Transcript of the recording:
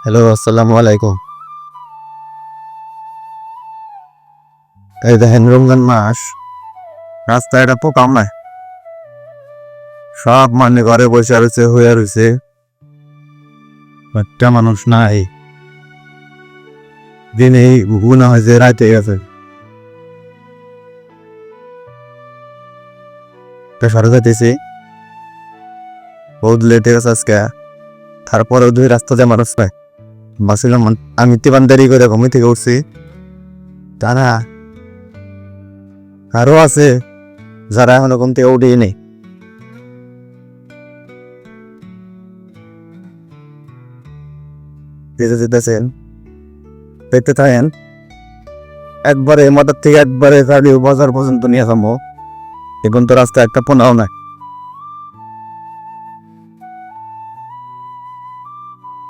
Hello, আসসালামু আলাইকুম। এই দেখেন রমজান মাস, রাস্তায় একটা পোকাও নাই। সব মানে ঘরে বসে রয়েছে, হইয়া রয়েছে, একটা মানুষ নাই। দিনে গুণা হয়েছে, রাইতে গেছে। সরে যাইতেছি, বহুত লেট হয়ে গেছে আজকে। তারপরেও দুই রাস্তা দিয়ে মানুষ নাই। ভাবছিলাম আমি তিবান দেরি করে ঘুমি থেকে উঠছি, তা না, আরো আছে যারা এখনো ঘুম থেকে উঠেই নেই। যেতে যেতেছেন, দেখতে থাকেন, একবারে মাথার থেকে একবারে বাজার পর্যন্ত নিয়ে যাবো। এখন তো রাস্তা একটা পোনাও নাই।